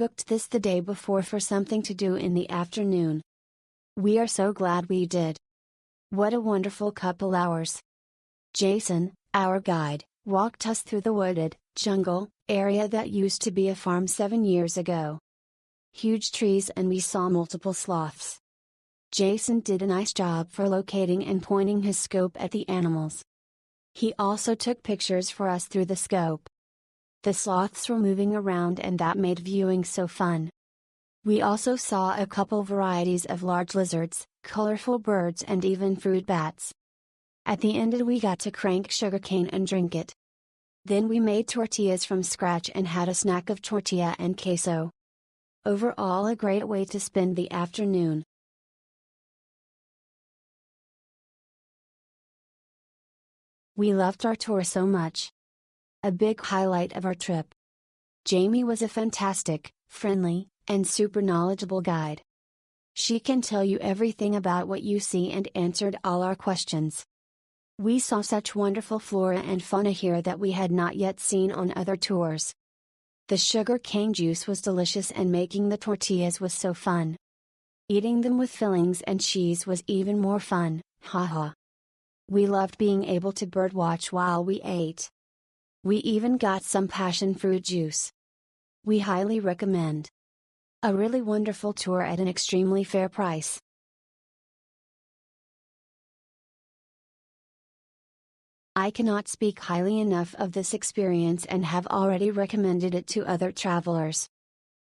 booked this the day before for something to do in the afternoon. We are so glad we did. What a wonderful couple hours. Jason, our guide, walked us through the wooded, jungle, area that used to be a farm 7 years ago. Huge trees, and we saw multiple sloths. Jason did a nice job for locating and pointing his scope at the animals. He also took pictures for us through the scope. The sloths were moving around, and that made viewing so fun. We also saw a couple varieties of large lizards, colorful birds, and even fruit bats. At the end we got to crank sugarcane and drink it. Then we made tortillas from scratch and had a snack of tortilla and queso. Overall, a great way to spend the afternoon. We loved our tour so much. A big highlight of our trip. Jamie was a fantastic, friendly, and super knowledgeable guide. She can tell you everything about what you see and answered all our questions. We saw such wonderful flora and fauna here that we had not yet seen on other tours. The sugar cane juice was delicious, and making the tortillas was so fun. Eating them with fillings and cheese was even more fun, haha. We loved being able to birdwatch while we ate. We even got some passion fruit juice. We highly recommend. A really wonderful tour at an extremely fair price. I cannot speak highly enough of this experience and have already recommended it to other travelers.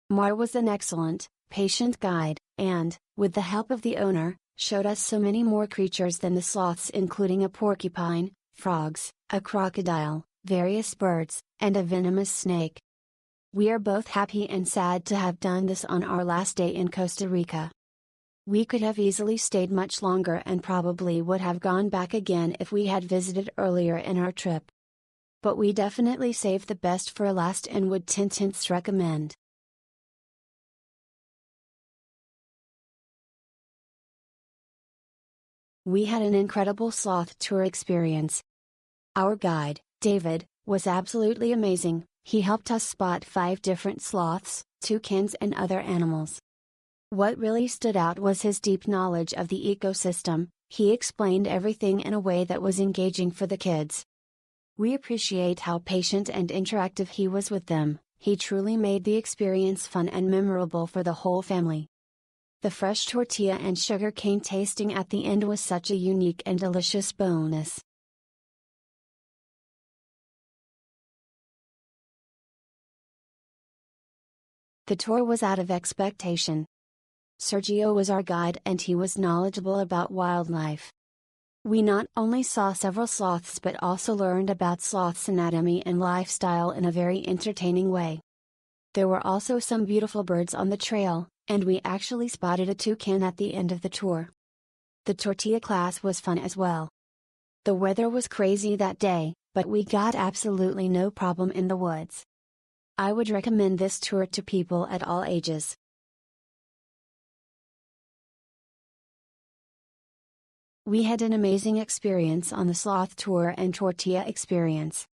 Mar was an excellent, patient guide, and, with the help of the owner, showed us so many more creatures than the sloths, including a porcupine, frogs, a crocodile, various birds, and a venomous snake. We are both happy and sad to have done this on our last day in Costa Rica. We could have easily stayed much longer and probably would have gone back again if we had visited earlier in our trip. But we definitely saved the best for last and would 10/10 recommend. We had an incredible sloth tour experience. Our guide, David, was absolutely amazing. He helped us spot 5 different sloths, toucans, and other animals. What really stood out was his deep knowledge of the ecosystem. He explained everything in a way that was engaging for the kids. We appreciate how patient and interactive he was with them. He truly made the experience fun and memorable for the whole family. The fresh tortilla and sugarcane tasting at the end was such a unique and delicious bonus. The tour was out of expectation. Sergio was our guide, and he was knowledgeable about wildlife. We not only saw several sloths but also learned about sloths' anatomy and lifestyle in a very entertaining way. There were also some beautiful birds on the trail, and we actually spotted a toucan at the end of the tour. The tortilla class was fun as well. The weather was crazy that day, but we got absolutely no problem in the woods. I would recommend this tour to people at all ages. We had an amazing experience on the sloth tour and tortilla experience.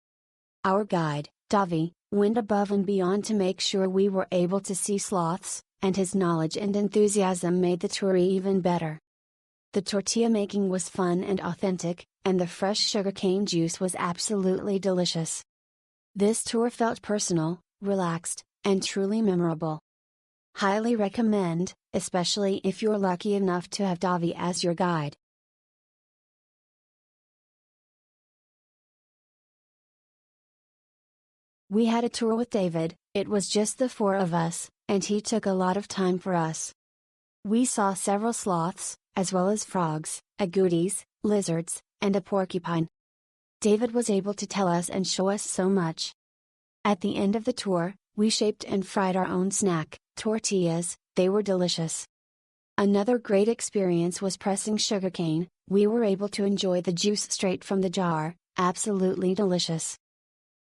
Our guide, Davi, went above and beyond to make sure we were able to see sloths, and his knowledge and enthusiasm made the tour even better. The tortilla making was fun and authentic, and the fresh sugarcane juice was absolutely delicious. This tour felt personal, relaxed, and truly memorable. Highly recommend, especially if you're lucky enough to have Davi as your guide. We had a tour with David. It was just the 4 of us, and he took a lot of time for us. We saw several sloths, as well as frogs, agoutis, lizards, and a porcupine. David was able to tell us and show us so much. At the end of the tour, we shaped and fried our own snack, tortillas. They were delicious. Another great experience was pressing sugarcane. We were able to enjoy the juice straight from the jar, absolutely delicious.